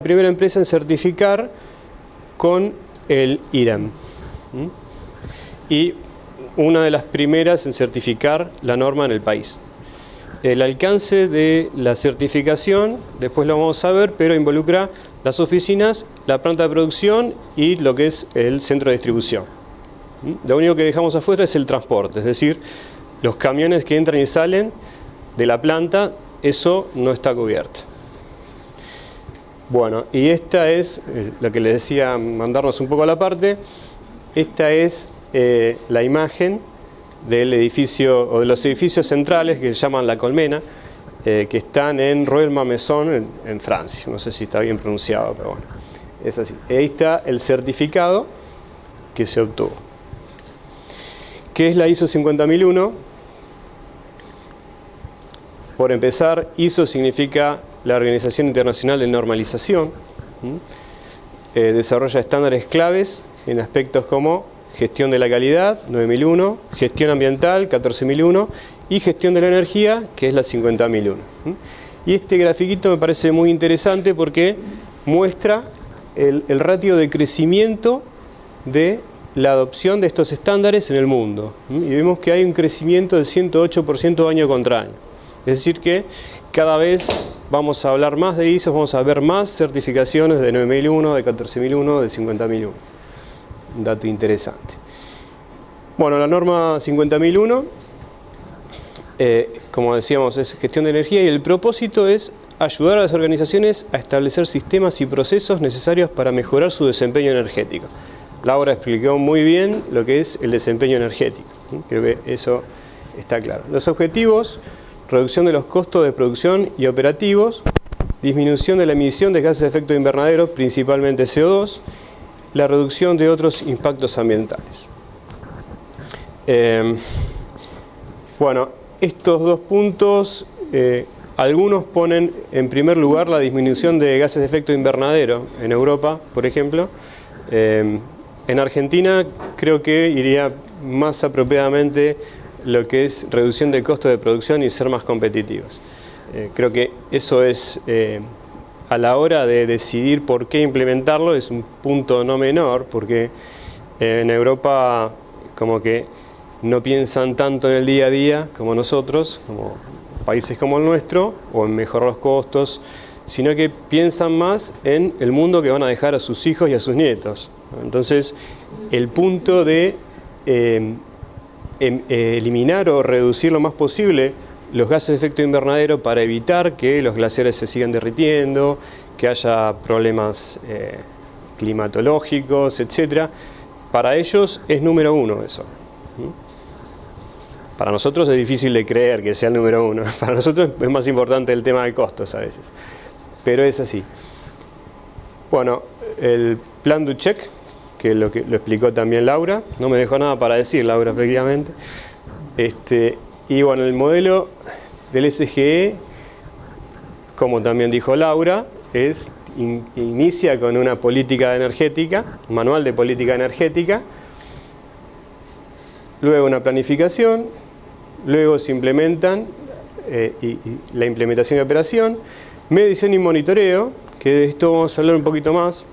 La primera empresa en certificar con el IREM y una de las primeras en certificar la norma en el país. El alcance de la certificación, después lo vamos a ver, pero involucra las oficinas, la planta de producción y lo que es el centro de distribución. Lo único que dejamos afuera es el transporte, es decir, los camiones que entran y salen de la planta, eso no está cubierto. Bueno, y esta es lo que les decía, mandarnos un poco a la parte. Esta es la imagen del edificio o de los edificios centrales que se llaman La Colmena, que están en Rueil-Malmaison en Francia. No sé si está bien pronunciado, pero bueno, es así. Ahí está el certificado que se obtuvo. ¿Qué es la ISO 50001? Por empezar, ISO significa la Organización Internacional de Normalización. Desarrolla estándares claves en aspectos como gestión de la calidad, 9001, gestión ambiental, 14001 y gestión de la energía, que es la 50001. Y este grafiquito me parece muy interesante porque muestra el ratio de crecimiento de la adopción de estos estándares en el mundo. Y vemos que hay un crecimiento del 108% año contra año. Es decir que cada vez vamos a hablar más de ISO, vamos a ver más certificaciones de 9001, de 14001, de 50001. Un dato interesante. Bueno, la norma 50001, como decíamos, es gestión de energía y el propósito es ayudar a las organizaciones a establecer sistemas y procesos necesarios para mejorar su desempeño energético. Laura explicó muy bien lo que es el desempeño energético. Creo que eso está claro. Los objetivos: reducción de los costos de producción y operativos, disminución de la emisión de gases de efecto invernadero, principalmente CO2, la reducción de otros impactos ambientales. Bueno, estos dos puntos, algunos ponen en primer lugar la disminución de gases de efecto invernadero en Europa, por ejemplo. En Argentina creo que iría más apropiadamente lo que es reducción de costos de producción y ser más competitivos. Creo que eso es, a la hora de decidir por qué implementarlo, es un punto no menor, porque en Europa como que no piensan tanto en el día a día como nosotros, como países como el nuestro, o en mejorar los costos, sino que piensan más en el mundo que van a dejar a sus hijos y a sus nietos. Entonces, el punto de eliminar o reducir lo más posible los gases de efecto invernadero para evitar que los glaciares se sigan derritiendo, que haya problemas climatológicos, etc. Para ellos es número uno eso. Para nosotros es difícil de creer que sea el número uno. Para nosotros es más importante el tema de costos a veces. Pero es así. Bueno, el plan Duchek, que lo explicó también Laura, no me dejó nada para decir Laura prácticamente. Y bueno, el modelo del SGE, como también dijo Laura, inicia con una política energética, un manual de política energética, luego una planificación, luego se implementan y la implementación y operación, medición y monitoreo, que de esto vamos a hablar un poquito más.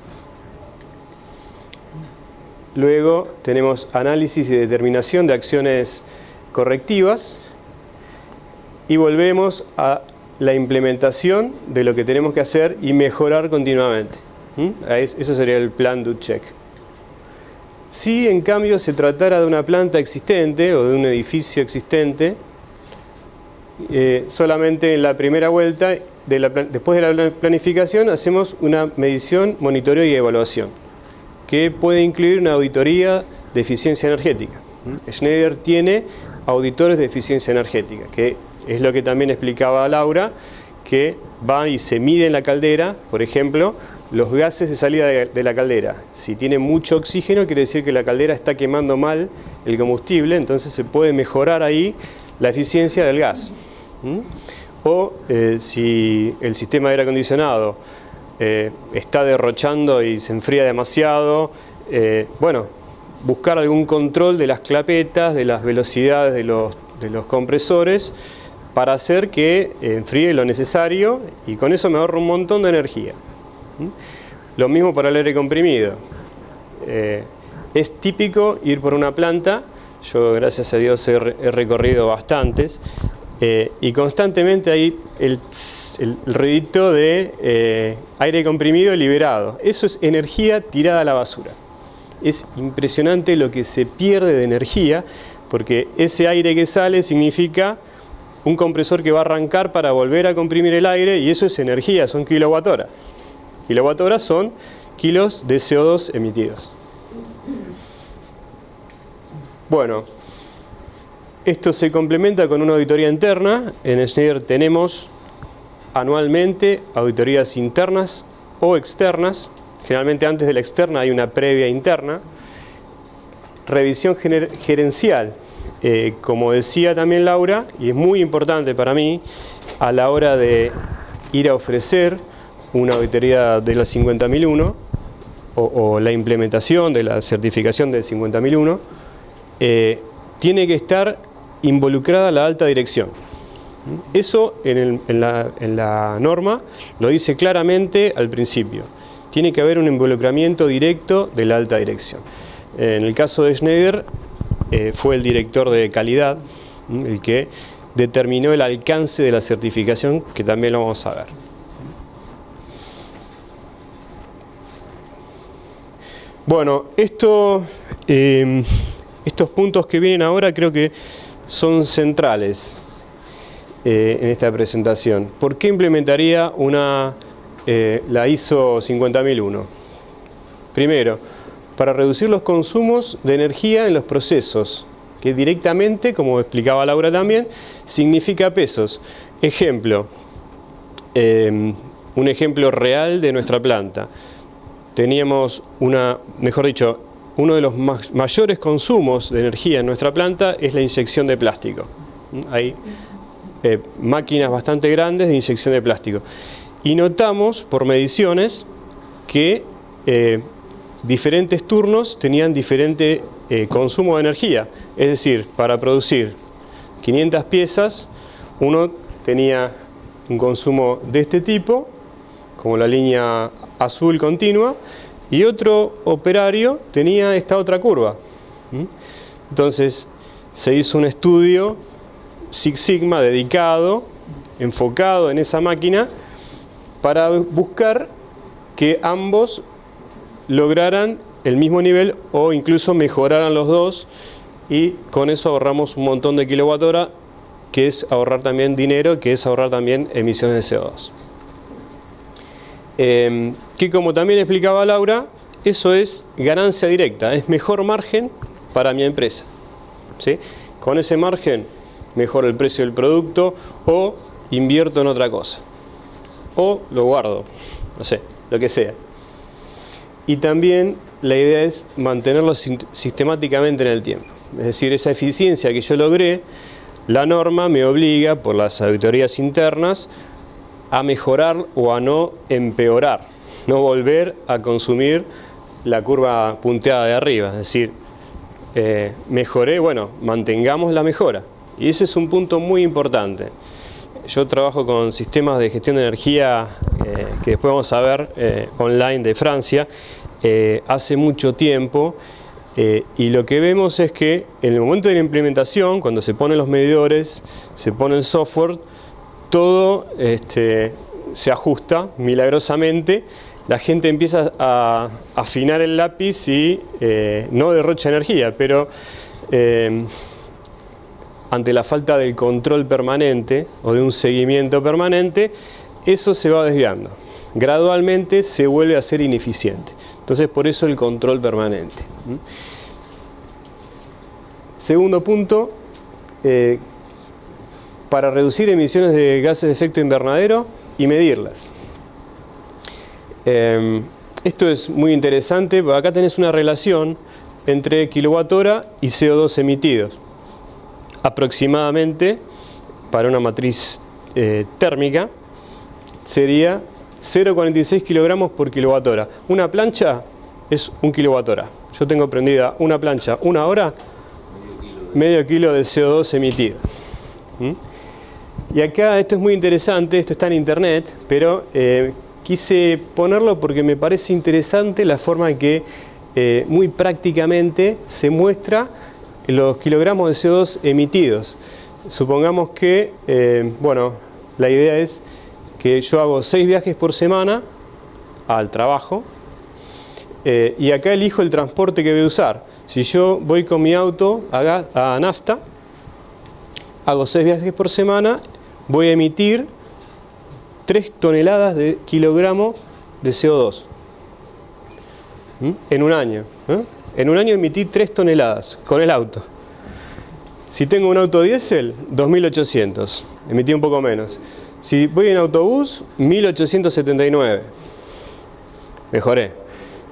Luego tenemos análisis y determinación de acciones correctivas y volvemos a la implementación de lo que tenemos que hacer y mejorar continuamente. Eso sería el plan Duchek. Si en cambio se tratara de una planta existente o de un edificio existente, solamente en la primera vuelta, después de la planificación, hacemos una medición, monitoreo y evaluación, que puede incluir una auditoría de eficiencia energética. Schneider tiene auditores de eficiencia energética, que es lo que también explicaba Laura, que van y se mide en la caldera, por ejemplo, los gases de salida de la caldera. Si tiene mucho oxígeno, quiere decir que la caldera está quemando mal el combustible, entonces se puede mejorar ahí la eficiencia del gas. O si el sistema de aire acondicionado está derrochando y se enfría demasiado, bueno, buscar algún control de las clapetas, de las velocidades de los compresores, para hacer que enfríe lo necesario y con eso me ahorro un montón de energía. Lo mismo para el aire comprimido. Es típico ir por una planta, yo gracias a Dios he recorrido bastantes, y constantemente hay el ruidito de aire comprimido liberado. Eso es energía tirada a la basura. Es impresionante lo que se pierde de energía, porque ese aire que sale significa un compresor que va a arrancar para volver a comprimir el aire, y eso es energía, son kilowatt-hora. Kilowatt-hora son kilos de CO2 emitidos. Bueno, esto se complementa con una auditoría interna. En Schneider tenemos anualmente auditorías internas o externas. Generalmente antes de la externa hay una previa interna. Revisión gerencial, como decía también Laura, y es muy importante para mí a la hora de ir a ofrecer una auditoría de la 50001 o la implementación de la certificación de 50001, tiene que estar involucrada la alta dirección. Eso en la norma lo dice claramente al principio. Tiene que haber un involucramiento directo de la alta dirección. En el caso de Schneider fue el director de calidad el que determinó el alcance de la certificación, que también lo vamos a ver. Bueno, estos puntos que vienen ahora creo que son centrales en esta presentación. ¿Por qué implementaría la ISO 50001? Primero, para reducir los consumos de energía en los procesos, que directamente, como explicaba Laura también, significa pesos. Ejemplo, un ejemplo real de nuestra planta. Teníamos uno de los mayores consumos de energía en nuestra planta es la inyección de plástico. Hay máquinas bastante grandes de inyección de plástico. Y notamos por mediciones que diferentes turnos tenían diferente consumo de energía. Es decir, para producir 500 piezas, uno tenía un consumo de este tipo, como la línea azul continua, y otro operario tenía esta otra curva. Entonces se hizo un estudio Six Sigma dedicado, enfocado en esa máquina, para buscar que ambos lograran el mismo nivel o incluso mejoraran los dos, y con eso ahorramos un montón de kilowatt-hora, que es ahorrar también dinero, que es ahorrar también emisiones de CO2. Que como también explicaba Laura, eso es ganancia directa, es mejor margen para mi empresa, ¿sí? Con ese margen mejoro el precio del producto o invierto en otra cosa o lo guardo, no sé, lo que sea. Y también la idea es mantenerlo sistemáticamente en el tiempo, es decir, esa eficiencia que yo logré, la norma me obliga por las auditorías internas a mejorar o a no empeorar, no volver a consumir la curva punteada de arriba, es decir, mejoré, bueno, mantengamos la mejora. Y ese es un punto muy importante. Yo trabajo con sistemas de gestión de energía que después vamos a ver online de Francia, hace mucho tiempo, y lo que vemos es que en el momento de la implementación, cuando se ponen los medidores, se pone el software, todo se ajusta milagrosamente, la gente empieza a afinar el lápiz y no derrocha energía, pero ante la falta del control permanente o de un seguimiento permanente, eso se va desviando. Gradualmente se vuelve a ser ineficiente. Entonces, por eso el control permanente. Segundo punto, para reducir emisiones de gases de efecto invernadero y medirlas. Esto es muy interesante, porque acá tenés una relación entre kilowatt-hora y CO2 emitidos. Aproximadamente, para una matriz térmica, sería 0,46 kilogramos por kilowatt-hora. Una plancha es 1 kilowatt-hora. Yo tengo prendida una plancha 1 hora, medio kilo de CO2 emitido. Y acá esto es muy interesante, esto está en internet, pero quise ponerlo porque me parece interesante la forma en que muy prácticamente se muestra los kilogramos de CO2 emitidos. Supongamos que, bueno, la idea es que yo hago 6 viajes por semana al trabajo y acá elijo el transporte que voy a usar. Si yo voy con mi auto a nafta, hago 6 viajes por semana, voy a emitir 3 toneladas de kilogramos de CO2 en un año. En un año emití 3 toneladas con el auto. Si tengo un auto diésel, 2.800, emití un poco menos. Si voy en autobús, 1.879, mejoré.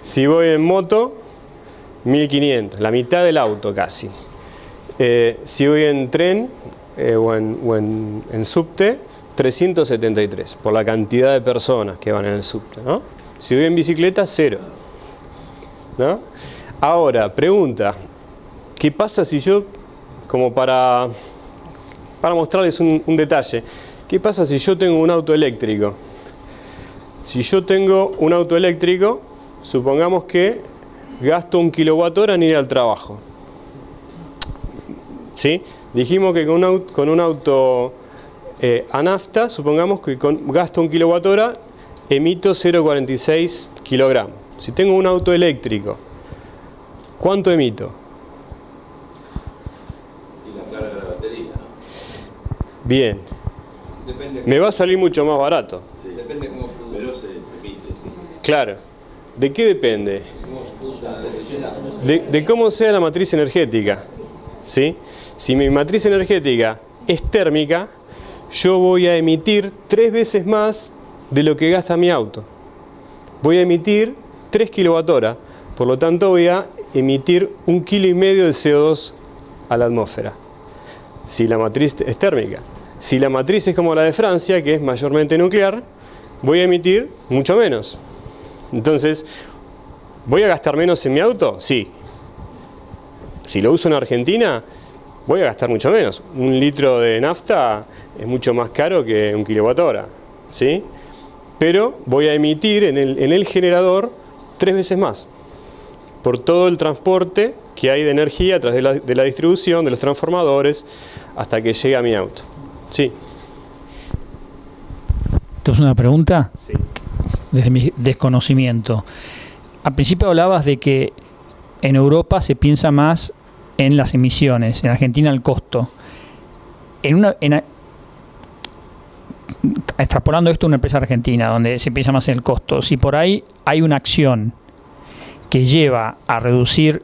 Si voy en moto, 1.500, la mitad del auto casi. Si voy en tren o en subte, 373, por la cantidad de personas que van en el subte, ¿no? Si voy en bicicleta, 0, ¿no? Ahora, pregunta, ¿qué pasa si yo, como para mostrarles un detalle, qué pasa si yo tengo un auto eléctrico? Si yo tengo un auto eléctrico, supongamos que gasto 1 kWh en ir al trabajo, ¿sí? Dijimos que con un auto a nafta, supongamos que gasto 1 kWh, emito 0,46 kilogramos. Si tengo un auto eléctrico, ¿cuánto emito? Y la carga de la batería, ¿no? Bien. Me va a salir mucho más barato. Sí. Depende cómo pero se emite. Sí. Claro. ¿De qué depende? ¿Cómo usa la electricidad? De cómo sea la matriz energética, ¿sí? Si mi matriz energética es térmica, yo voy a emitir 3 veces más de lo que gasta mi auto. Voy a emitir 3 kWh, por lo tanto voy a emitir 1,5 kg de CO2 a la atmósfera, si la matriz es térmica. Si la matriz es como la de Francia, que es mayormente nuclear, voy a emitir mucho menos. Entonces, ¿voy a gastar menos en mi auto? Sí. Si lo uso en Argentina, voy a gastar mucho menos. 1 litro de nafta es mucho más caro que 1 kWh, ¿sí? Pero voy a emitir en el generador 3 veces más, por todo el transporte que hay de energía a través de la distribución, de los transformadores, hasta que llegue a mi auto. Sí. ¿Te una pregunta? Sí. Desde mi desconocimiento. Al principio hablabas de que en Europa se piensa más en las emisiones, en Argentina el costo. Extrapolando esto a una empresa argentina, donde se piensa más en el costo, si por ahí hay una acción que lleva a reducir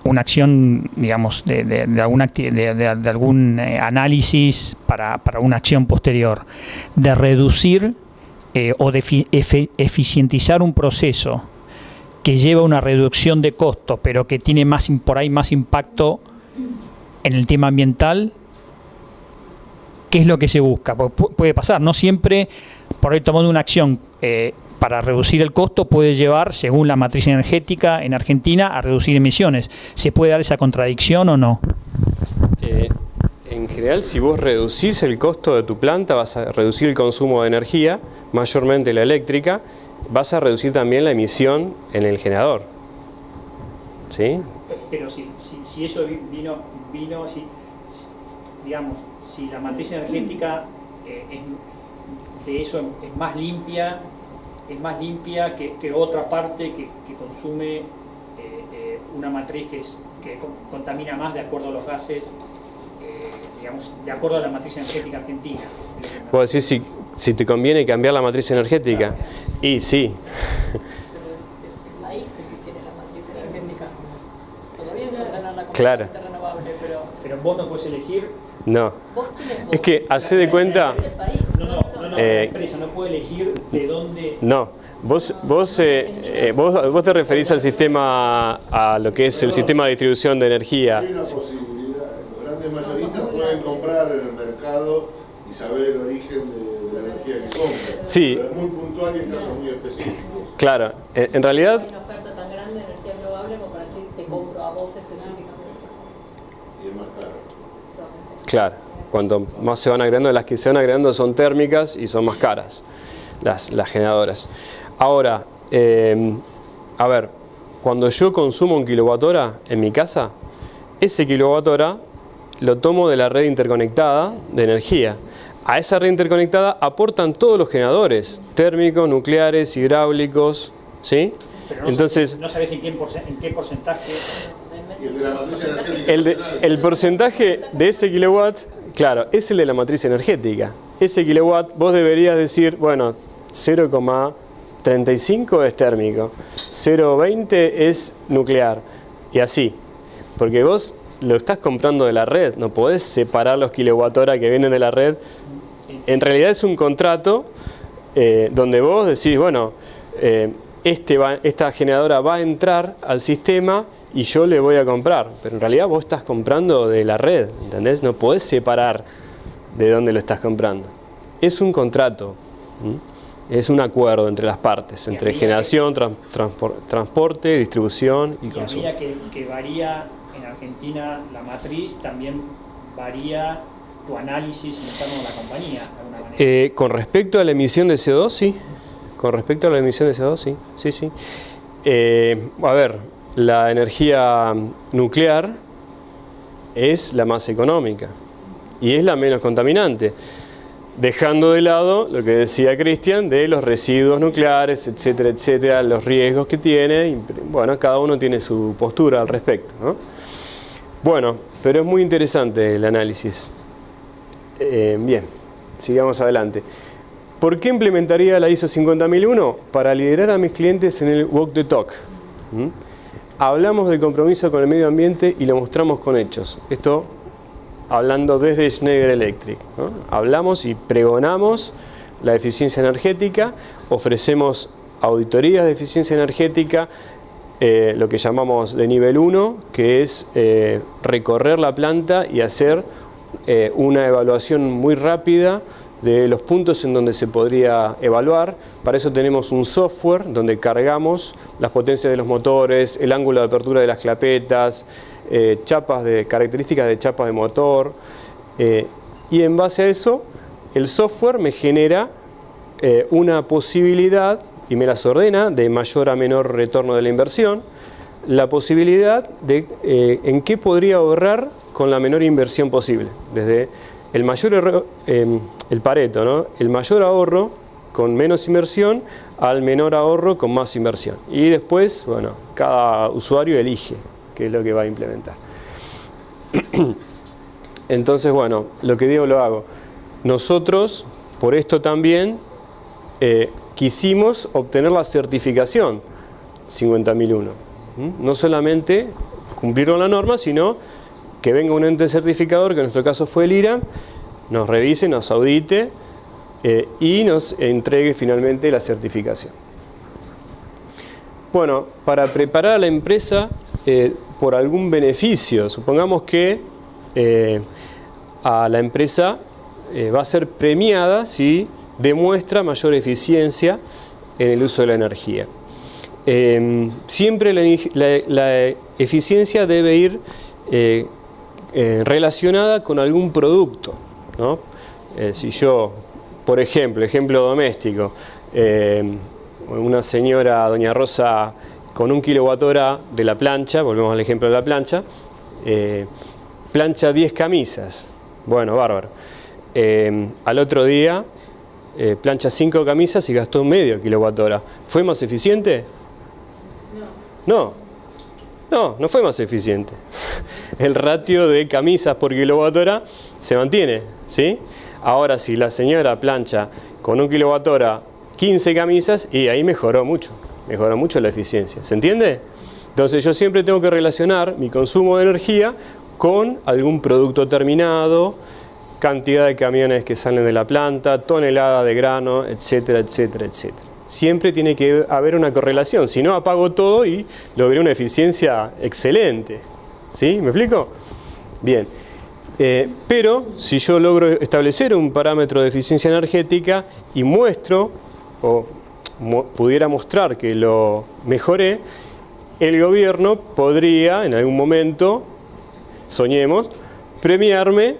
una acción, digamos, de algún análisis para una acción posterior, de reducir o de eficientizar un proceso que lleva a una reducción de costos, pero que tiene por ahí más impacto en el tema ambiental, ¿qué es lo que se busca? Puede pasar, no siempre por ahí tomando una acción para reducir el costo puede llevar, según la matriz energética en Argentina, a reducir emisiones. ¿Se puede dar esa contradicción o no? En general, si vos reducís el costo de tu planta, vas a reducir el consumo de energía, mayormente la eléctrica, vas a reducir también la emisión en el generador. ¿Sí? Pero si eso vino digamos, si la matriz energética de eso es más limpia que otra parte que consume una matriz que contamina más de acuerdo a los gases, digamos, de acuerdo a la matriz energética argentina. Puedo decir si te conviene cambiar la matriz energética. Y sí. Pero es el país el que tiene la matriz energética. Todavía es mantener la Claro. componente renovable, Pero vos no puedes elegir. No. ¿vos quién es vos? Es que, hacé de cuenta. ¿Este país? No, la empresa no puede elegir de dónde. No. Vos te referís al sistema, a lo que es el sistema de distribución de energía. Hay una posibilidad. Los grandes mayoristas pueden comprar en el mercado y saber el origen de la energía que compran. Sí. Pero es muy puntual y en casos muy específicos. Claro, en realidad. Hay una oferta tan grande de energía renovable como para decir te compro a vos específicamente. Y es más caro. Claro, cuanto más se van agregando, las que se van agregando son térmicas y son más caras. las generadoras. Ahora, a ver, cuando yo consumo 1 kWh en mi casa, ese kWh lo tomo de la red interconectada de energía. A esa red interconectada aportan todos los generadores, térmicos, nucleares, hidráulicos, ¿sí? Pero no entonces, no sabes en qué porcentaje. Y el de la matriz energética. el porcentaje de ese kilowatt, claro, es el de la matriz energética. Ese kilowatt vos deberías decir, bueno, 0,35 es térmico, 0,20 es nuclear, y así. Porque vos lo estás comprando de la red, no podés separar los kilowatt-hora que vienen de la red. En realidad es un contrato donde vos decís, bueno, esta generadora va a entrar al sistema y yo le voy a comprar, pero en realidad vos estás comprando de la red, ¿entendés? No podés separar de dónde lo estás comprando. Es un contrato, es un acuerdo entre las partes, entre generación, transporte, distribución y consumo. Y a medida que varía en Argentina la matriz, también varía tu análisis interno de la compañía, de alguna manera. Con respecto a la emisión de CO2, sí. Con respecto a la emisión de CO2, sí. Sí. A ver, la energía nuclear es la más económica y es la menos contaminante, dejando de lado lo que decía Cristian de los residuos nucleares, etcétera, etcétera, los riesgos que tiene. Y, bueno, cada uno tiene su postura al respecto, ¿no? Bueno, pero es muy interesante el análisis. Bien, sigamos adelante. ¿Por qué implementaría la ISO 50001? Para liderar a mis clientes en el walk the talk. Hablamos del compromiso con el medio ambiente y lo mostramos con hechos. Esto hablando desde Schneider Electric, ¿no? Hablamos y pregonamos la eficiencia energética, ofrecemos auditorías de eficiencia energética, lo que llamamos de nivel 1, que es recorrer la planta y hacer una evaluación muy rápida de los puntos en donde se podría evaluar. Para eso tenemos un software donde cargamos las potencias de los motores, el ángulo de apertura de las clapetas, características de chapas de motor, y en base a eso el software me genera una posibilidad y me las ordena de mayor a menor retorno de la inversión, la posibilidad de en qué podría ahorrar con la menor inversión posible, desde el mayor el Pareto, ¿no? El mayor ahorro con menos inversión al menor ahorro con más inversión. Y después, bueno, cada usuario elige qué es lo que va a implementar. Entonces, bueno, lo que digo lo hago. Nosotros, por esto también, quisimos obtener la certificación 50001. No solamente cumplir con la norma, sino que venga un ente certificador, que en nuestro caso fue el IRAM, nos revise, nos audite y nos entregue finalmente la certificación. Bueno, para preparar a la empresa por algún beneficio, supongamos que a la empresa va a ser premiada si demuestra mayor eficiencia en el uso de la energía. Siempre la eficiencia debe ir relacionada con algún producto, ¿no? Si yo, por ejemplo doméstico, una señora, doña Rosa, con 1 kWh de la plancha, volvemos al ejemplo de la plancha, plancha 10 camisas, bueno, bárbaro. Al otro día plancha 5 camisas y gastó medio kWh. ¿Fue más eficiente? No fue más eficiente. El ratio de camisas por kWh se mantiene, ¿sí? Ahora, si la señora plancha con 1 kWh 15 camisas, y ahí mejoró mucho la eficiencia. ¿Se entiende? Entonces yo siempre tengo que relacionar mi consumo de energía con algún producto terminado, cantidad de camiones que salen de la planta, tonelada de grano, etcétera, etcétera, etcétera. Siempre tiene que haber una correlación, si no apago todo y logré una eficiencia excelente. ¿Sí? ¿Me explico? Bien. Pero si yo logro establecer un parámetro de eficiencia energética y muestro, o pudiera mostrar que lo mejoré, el gobierno podría en algún momento, soñemos, premiarme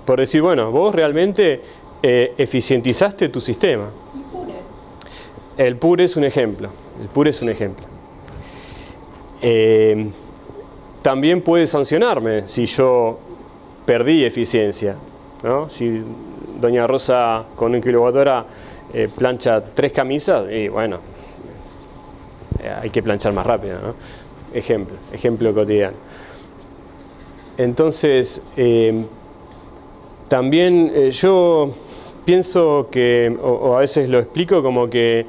por decir, bueno, vos realmente eficientizaste tu sistema. El PUR es un ejemplo. El PUR es un ejemplo. También puede sancionarme si yo perdí eficiencia, ¿no? Si doña Rosa con 1 kWh plancha 3 camisas, y bueno, hay que planchar más rápido, ¿no? Ejemplo cotidiano. Entonces, también yo pienso que, o a veces lo explico como que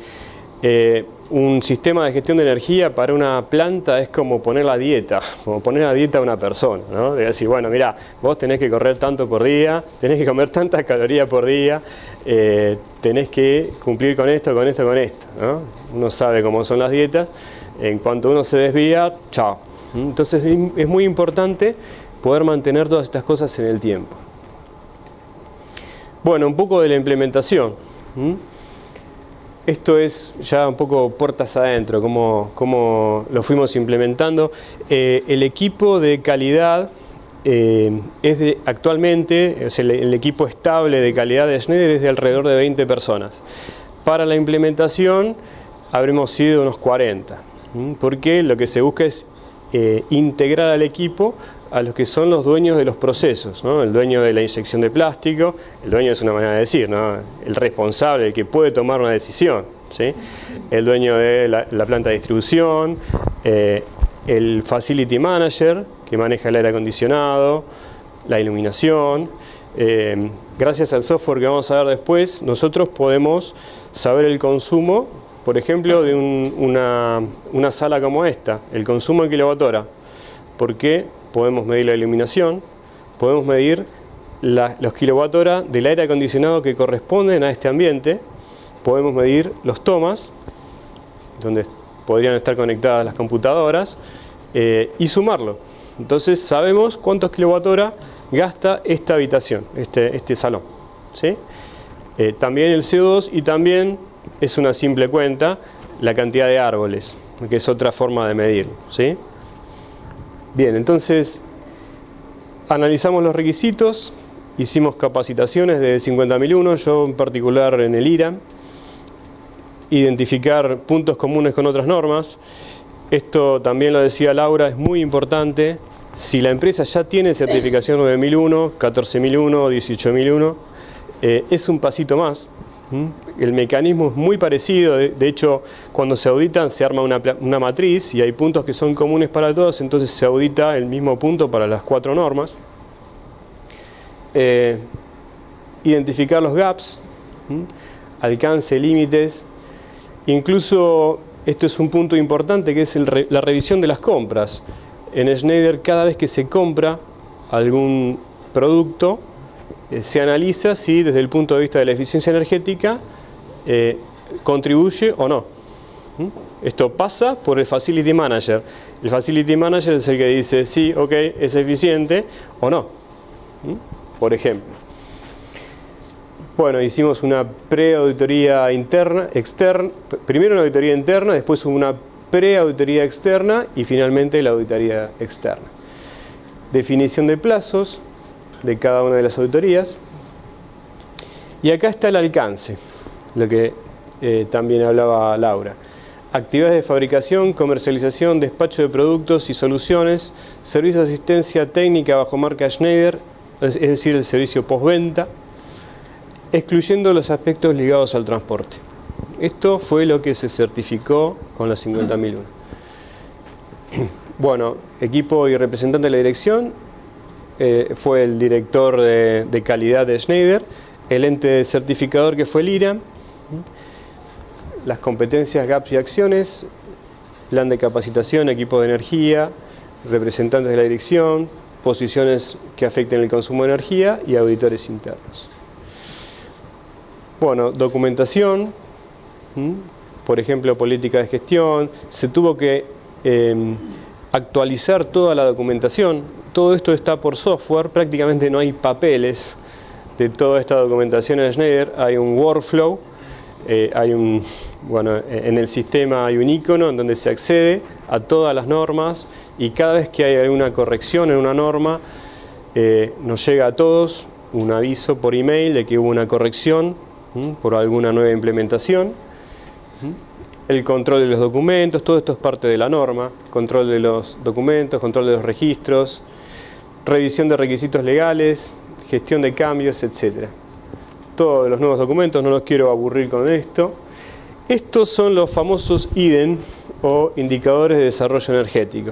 un sistema de gestión de energía para una planta es como poner la dieta, a una persona, ¿no? De decir, bueno, mira, vos tenés que correr tanto por día, tenés que comer tantas calorías por día, tenés que cumplir con esto, ¿no? Uno sabe cómo son las dietas, en cuanto uno se desvía, chao. Entonces es muy importante poder mantener todas estas cosas en el tiempo. Bueno, un poco de la implementación. Esto es ya un poco puertas adentro, cómo lo fuimos implementando. El equipo de calidad actualmente, o sea, el equipo estable de calidad de Schneider es de alrededor de 20 personas. Para la implementación habremos sido unos 40, porque lo que se busca es integrar al equipo a los que son los dueños de los procesos, ¿no? El dueño de la inyección de plástico, el dueño es una manera de decir, ¿no? El responsable, el que puede tomar una decisión, ¿sí? El dueño de la planta de distribución, el facility manager, que maneja el aire acondicionado, la iluminación. Gracias al software que vamos a ver después, nosotros podemos saber el consumo, por ejemplo, de una sala como esta, el consumo en kilowatt-hora. ¿Por qué? Podemos medir la iluminación, podemos medir los kilowatt-hora del aire acondicionado que corresponden a este ambiente, podemos medir los tomas, donde podrían estar conectadas las computadoras, y sumarlo. Entonces sabemos cuántos kilowatt-hora gasta esta habitación, este salón, ¿sí? También el CO2 y también es una simple cuenta la cantidad de árboles, que es otra forma de medir, ¿sí? Bien, entonces analizamos los requisitos, hicimos capacitaciones de 50.001, yo en particular en el IRA, identificar puntos comunes con otras normas. Esto también lo decía Laura, es muy importante. Si la empresa ya tiene certificación 9001, 14.001, 18.001, es un pasito más. El mecanismo es muy parecido, de hecho cuando se auditan se arma una matriz y hay puntos que son comunes para todos, entonces se audita el mismo punto para las 4 normas. Identificar los gaps, alcance, límites, incluso esto es un punto importante que es la revisión de las compras. En Schneider cada vez que se compra algún producto, se analiza si desde el punto de vista de la eficiencia energética contribuye o no. Esto pasa por el Facility Manager. El Facility Manager es el que dice sí, ok, es eficiente o no. Por ejemplo. Bueno, hicimos una pre-auditoría externa, primero una auditoría interna, después una pre-auditoría externa y finalmente la auditoría externa. Definición de plazos de cada una de las auditorías. Y acá está el alcance, lo que también hablaba Laura. Actividades de fabricación, comercialización, despacho de productos y soluciones, servicio de asistencia técnica bajo marca Schneider, es decir, el servicio postventa, excluyendo los aspectos ligados al transporte. Esto fue lo que se certificó con la 50.001. Bueno, equipo y representante de la dirección, fue el director de calidad de Schneider, el ente certificador que fue el IRA, las competencias, gaps y acciones, plan de capacitación, equipo de energía, representantes de la dirección, posiciones que afecten el consumo de energía y auditores internos. Bueno, documentación, por ejemplo, política de gestión, se tuvo que actualizar toda la documentación. Todo esto está por software, prácticamente no hay papeles de toda esta documentación en Schneider, hay un workflow, en el sistema hay un icono en donde se accede a todas las normas y cada vez que hay alguna corrección en una norma, nos llega a todos un aviso por email de que hubo una corrección por alguna nueva implementación. el control de los documentos, todo esto es parte de la norma, control de los documentos, control de los registros, revisión de requisitos legales, gestión de cambios, etc. Todos los nuevos documentos, no los quiero aburrir con esto. Estos son los famosos IDEN o indicadores de desarrollo energético.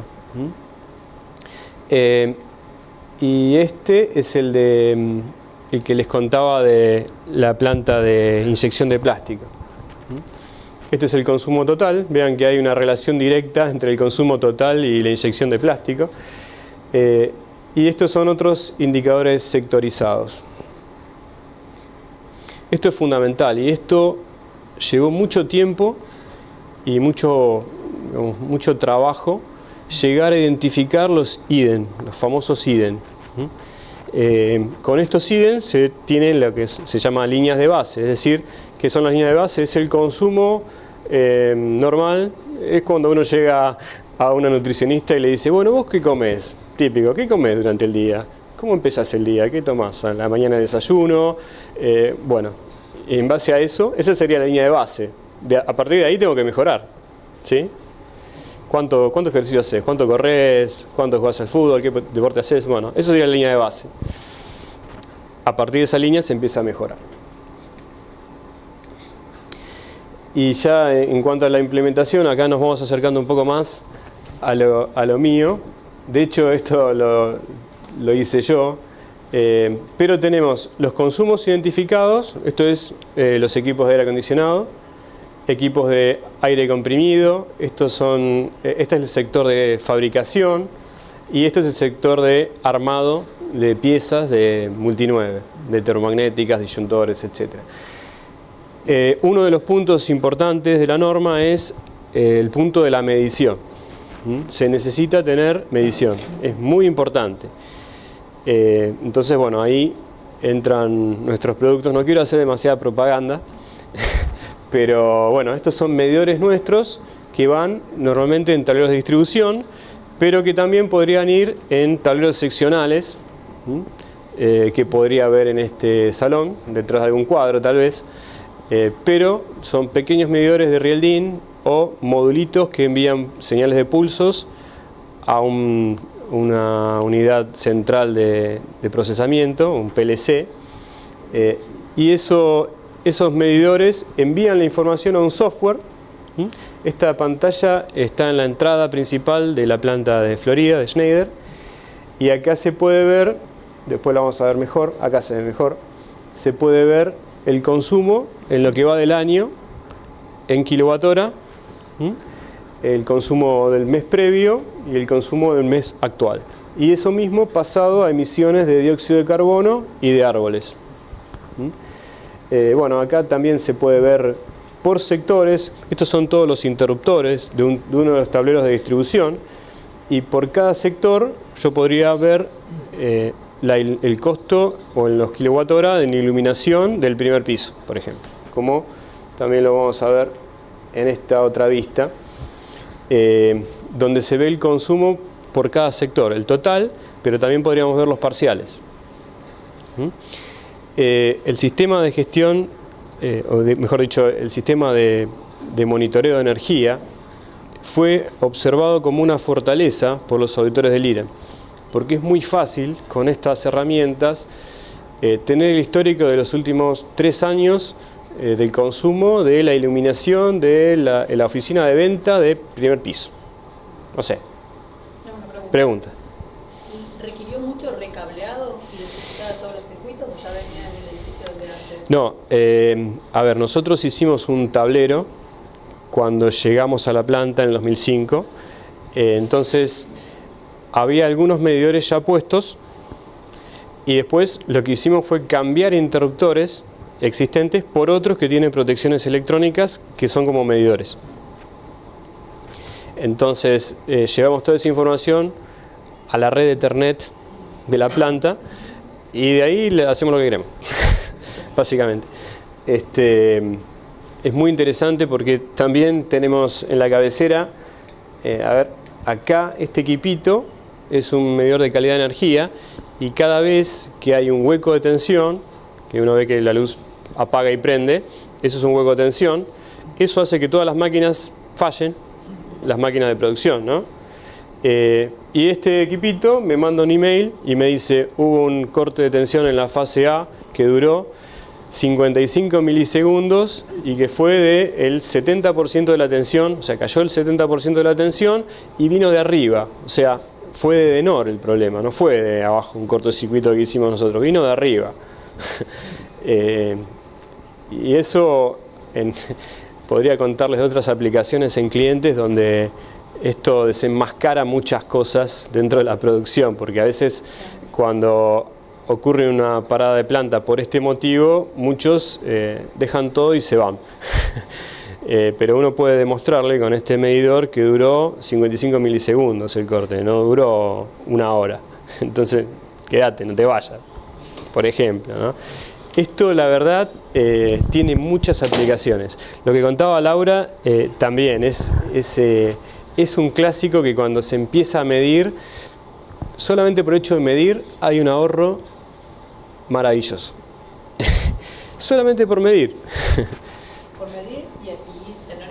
Y este es el que les contaba de la planta de inyección de plástico. Este es el consumo total. Vean que hay una relación directa entre el consumo total y la inyección de plástico. Y estos son otros indicadores sectorizados. Esto es fundamental y esto llevó mucho tiempo y mucho trabajo llegar a identificar los IDEN, los famosos IDEN. Con estos IDEN se tienen lo que se llama líneas de base, es decir, ¿qué son las líneas de base? Es el consumo normal, es cuando uno llega a una nutricionista y le dice, bueno, ¿vos qué comés? Típico, ¿qué comés durante el día? ¿Cómo empezás el día? ¿Qué tomás? ¿A la mañana el desayuno? Bueno, en base a eso, esa sería la línea de base. A partir de ahí tengo que mejorar, ¿sí? ¿Cuánto ejercicio haces? ¿Cuánto corres? ¿Cuánto jugás al fútbol? ¿Qué deporte haces? Bueno, eso sería la línea de base. A partir de esa línea se empieza a mejorar. Y ya en cuanto a la implementación, acá nos vamos acercando un poco más a lo mío. De hecho, esto lo hice yo. Pero tenemos los consumos identificados, esto es los equipos de aire acondicionado, equipos de aire comprimido, este es el sector de fabricación y este es el sector de armado de piezas de multi-9, de termomagnéticas, disyuntores, etc. Uno de los puntos importantes de la norma es el punto de la medición. Se necesita tener medición, es muy importante. Entonces, bueno, ahí entran nuestros productos. No quiero hacer demasiada propaganda, pero bueno, estos son medidores nuestros que van normalmente en tableros de distribución, pero que también podrían ir en tableros seccionales, que podría haber en este salón, detrás de algún cuadro tal vez, pero son pequeños medidores de Rieldin o modulitos que envían señales de pulsos a una unidad central de procesamiento, un PLC, y esos medidores envían la información a un software. Esta pantalla está en la entrada principal de la planta de Florida, de Schneider, y acá se puede ver, después la vamos a ver mejor, acá se ve mejor, se puede ver el consumo en lo que va del año en kilowatt-hora, el consumo del mes previo y el consumo del mes actual. Y eso mismo pasado a emisiones de dióxido de carbono y de árboles. Bueno, acá también se puede ver por sectores. Estos son todos los interruptores de uno de los tableros de distribución. Y por cada sector yo podría ver el costo o en los kilowatt-hora en iluminación del primer piso, por ejemplo. Como también lo vamos a ver en esta otra vista. Donde se ve el consumo por cada sector, el total, pero también podríamos ver los parciales. El sistema de gestión, mejor dicho, el sistema de monitoreo de energía fue observado como una fortaleza por los auditores del IREN, porque es muy fácil con estas herramientas tener el histórico de los últimos 3 años del consumo de la iluminación de la oficina de venta de primer piso. No sé. Pregunta. ¿Requirió mucho recableado y identificar todos los circuitos o ya venía en el edificio donde hace? No, a ver, nosotros hicimos un tablero cuando llegamos a la planta en el 2005. Entonces, había algunos medidores ya puestos y después lo que hicimos fue cambiar interruptores existentes por otros que tienen protecciones electrónicas que son como medidores. Entonces llevamos toda esa información a la red de Ethernet de la planta y de ahí le hacemos lo que queremos, básicamente. Es muy interesante porque también tenemos en la cabecera, a ver, acá este equipito es un medidor de calidad de energía y cada vez que hay un hueco de tensión, que uno ve que la luz apaga y prende, eso es un hueco de tensión, eso hace que todas las máquinas fallen, las máquinas de producción, ¿no? Y este equipito me manda un email y me dice, hubo un corte de tensión en la fase A que duró 55 milisegundos y que fue del 70% de la tensión, o sea, cayó el 70% de la tensión y vino de arriba, o sea, fue de Denor el problema, no fue de abajo un cortocircuito que hicimos nosotros, vino de arriba. Y eso podría contarles de otras aplicaciones en clientes donde esto desenmascara muchas cosas dentro de la producción, porque a veces cuando ocurre una parada de planta por este motivo, muchos dejan todo y se van. Pero uno puede demostrarle con este medidor que duró 55 milisegundos el corte, no duró una hora. Entonces, quédate, no te vayas, por ejemplo, ¿no? Esto, la verdad, tiene muchas aplicaciones. Lo que contaba Laura también es un clásico que cuando se empieza a medir, solamente por el hecho de medir hay un ahorro maravilloso. Solamente por medir. Por medir y tener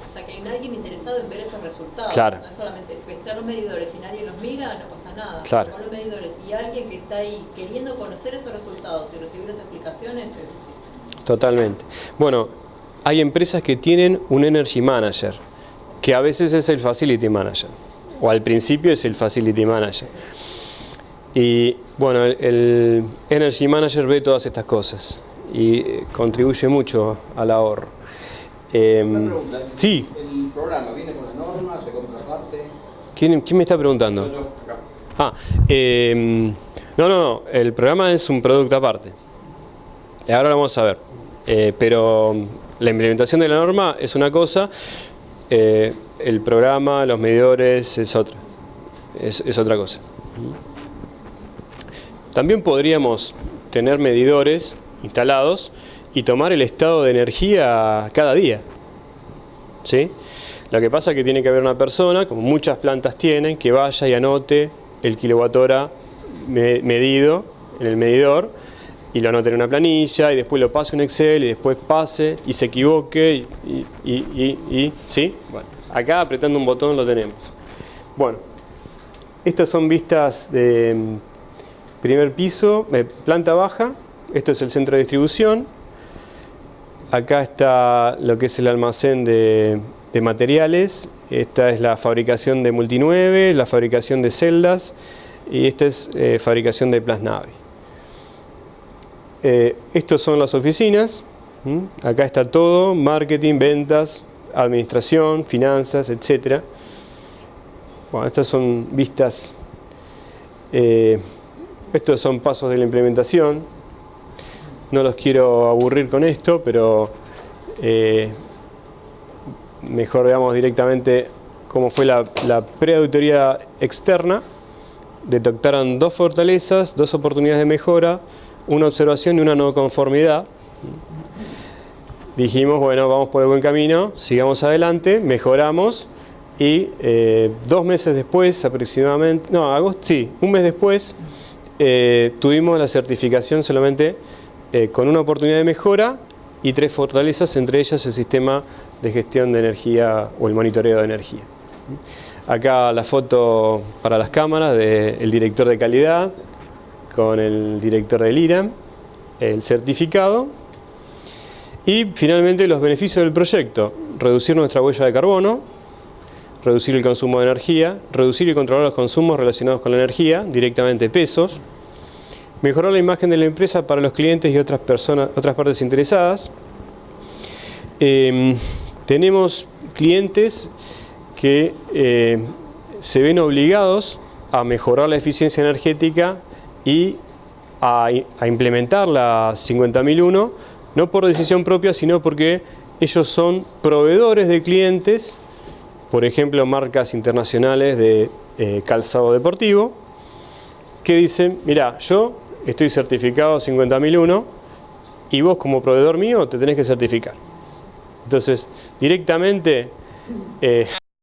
o sea, que hay alguien interesado en ver esos resultados. Claro. No es solamente que están los medidores y nadie los mira, no pasa nada. Claro. Con los medidores y alguien que está ahí queriendo conocer esos resultados y recibir esas explicaciones, eso sí. Totalmente. Bueno, hay empresas que tienen un Energy Manager, que a veces es el Facility Manager, o al principio es el Facility Manager. Y bueno, el Energy Manager ve todas estas cosas y contribuye mucho al ahorro. Una pregunta. Sí. ¿El programa viene con la norma? ¿Se compra aparte? ¿Quién me está preguntando? Yo, acá. No, el programa es un producto aparte. Ahora lo vamos a ver. Pero la implementación de la norma es una cosa, el programa, los medidores es otra. Es otra cosa. También podríamos tener medidores instalados y tomar el estado de energía cada día, ¿sí? Lo que pasa es que tiene que haber una persona, como muchas plantas tienen, que vaya y anote el kilowatt-hora medido en el medidor y lo anote en una planilla y después lo pase en Excel y después pase y se equivoque ¿sí? Bueno, acá apretando un botón lo tenemos. Bueno, estas son vistas de primer piso, planta baja. Esto es el centro de distribución. Acá está lo que es el almacén de materiales. Esta es la fabricación de Multi9, la fabricación de celdas y esta es fabricación de Plasnavi. Estas son las oficinas. Acá está todo: marketing, ventas, administración, finanzas, etc. Bueno, estas son vistas. Estos son pasos de la implementación. No los quiero aburrir con esto, pero mejor veamos directamente cómo fue la preauditoría externa. Detectaron 2 fortalezas, 2 oportunidades de mejora, una observación y una no conformidad. Dijimos, bueno, vamos por el buen camino, sigamos adelante, mejoramos y 2 meses después aproximadamente, no, agosto, sí, un mes después tuvimos la certificación solamente con una oportunidad de mejora y 3 fortalezas, entre ellas el sistema de gestión de energía o el monitoreo de energía. Acá la foto para las cámaras del director de calidad con el director del IRAM, el certificado y finalmente los beneficios del proyecto: reducir nuestra huella de carbono, reducir el consumo de energía, reducir y controlar los consumos relacionados con la energía, directamente pesos, mejorar la imagen de la empresa para los clientes y otras partes interesadas. Tenemos clientes que se ven obligados a mejorar la eficiencia energética y a implementar la 50001, no por decisión propia, sino porque ellos son proveedores de clientes, por ejemplo, marcas internacionales de calzado deportivo, que dicen: mira, yo estoy certificado 50001 y vos como proveedor mío te tenés que certificar. Entonces, directamente